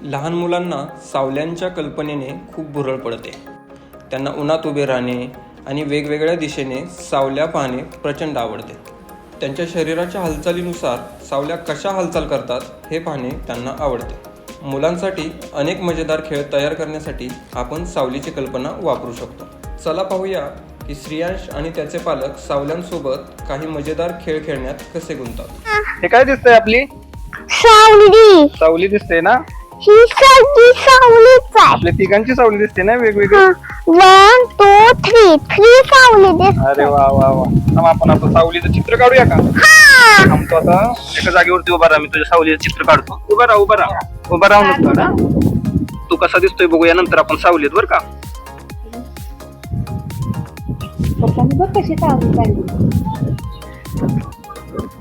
लहान मुलांना सावल्यांच्या कल्पनेने खूप भुरळ पडते. त्यांना उन्हात उभे राहणे आणि वेगवेगळ्या दिशेने सावल्या पाहणे प्रचंड आवडते. त्यांच्या शरीराच्या हालचालीनुसार सावल्या कशा हालचाल करतात हे पाहणे त्यांना आवडते. मुलांसाठी अनेक मजेदार खेळ तयार करण्यासाठी आपण सावलीची कल्पना वापरू शकतो. चला पाहूया की श्रेयांश आणि त्याचे पालक सावल्यांसोबत काही मजेदार खेळ खेळण्यात कसे गुंततात. हे काय दिसतंय? आपली सावली सावली दिसते ना? ही सगळी सावलीच आहे. आपल्या तिघांची सावली दिसते ना वेगवेगळी? 1 2 3 सावली दिसते. अरे वा वा वा. थांब, आपण आता सावलीचं चित्र काढूया का? थांबतो आता एका जागेवरती उभा राहा. मी तुझ्या सावलीचं चित्र काढतो. उभा राहा उभा राहा उभा राहूनच काढा. तू कसा दिसतोय बघूया, नंतर आपण सावलीत बर का? पप्पांनी बघ कशी सावली काढली.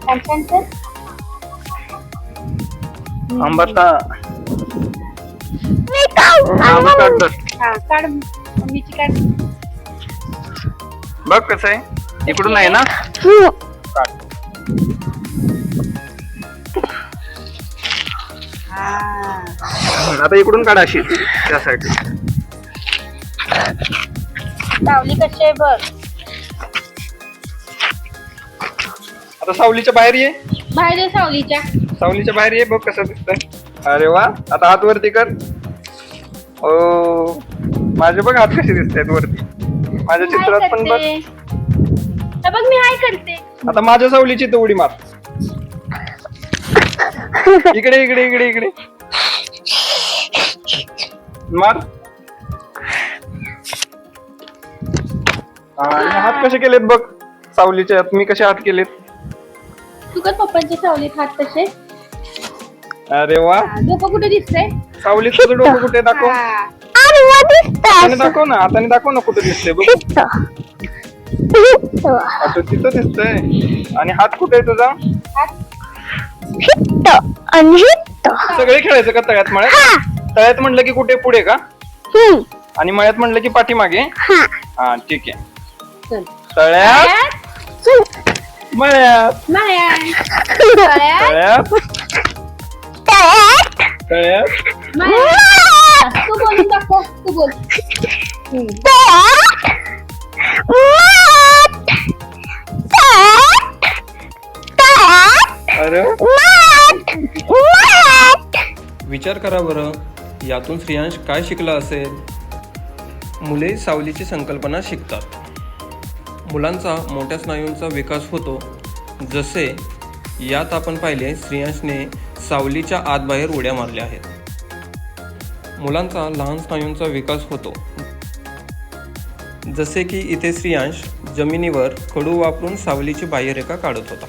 छान छान तर. आंबाता मी काढणार. हा काढ, मम्मीची काढ. बघ कसं आहे, इकडून आहे ना? काढ. आता इकडून काढा अशी त्यासाठी. सावली कशी आहे बघ. आता सावलीच्या बाहेर ये. बाहेर ये सावलीच्या. सावलीच्या बाहेर ये. बघ कसं दिसतंय. अरे वा. आता हात वरती कर. ओ माझे बघ हात कसे दिसतायत वरती. माझ्या चित्रात पण बघ. हे बघ मी हाय करते. आता माझ्या सावलीची तर उडी मार. इकडे इकडे इकडे इकडे मार. आणि हात कसे केलेत बघ सावलीच्या. मी कसे हात केलेत? तू कर पप्पांच्या सावलीत हात तसे. अरे वा. डोकं कुठे दिसतंय? सावलीत तुझं डोकं कुठे? दाखव. हाताने दाखव ना. हाताने दाखव ना कुठे दिसतंय बघ. आता तिथं दिसतंय. आणि हात कुठे आहे तुझा? सगळे खेळायचं का तळ्यात मळ्यात? तळ्यात म्हणलं की कुठे? पुढे का? आणि मळ्यात म्हणलं की पाठीमागे? हा ठीक आहे. तळ्यात मळ्यात तळ्यात तळ्यात. तू बोलून दाखव. तू बोल. अरे विचार करा बरं, यातून श्रेयांश काय शिकला असेल? मुले सावलीची संकल्पना शिकतात. मुलांचा मोठ्या स्नायूंचा विकास होतो. जसे यात आपण पाहिले, श्रेयांशने सावलीच्या आतबाहेर उड्या मारल्या आहेत. मुलांचा लहान स्नायूंचा विकास होतो. जसे की इथे श्रेयांश जमिनीवर खडू वापरून सावलीची बाह्यरेखा काढत होता.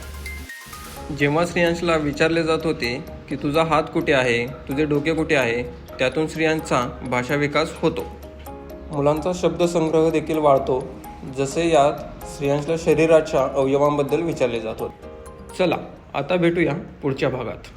जेव्हा श्रेयांशला विचारले जात होते की तुझा हात कुठे आहे, तुझे डोके कुठे आहे, त्यातून श्रेयांशचा भाषा विकास होतो. मुलांचा शब्दसंग्रह देखील वाढतो. जसे यात श्रेयांशला शरीराच्या अवयवांबद्दल विचारले जात होते. चला आता भेटूया पुढच्या भागात.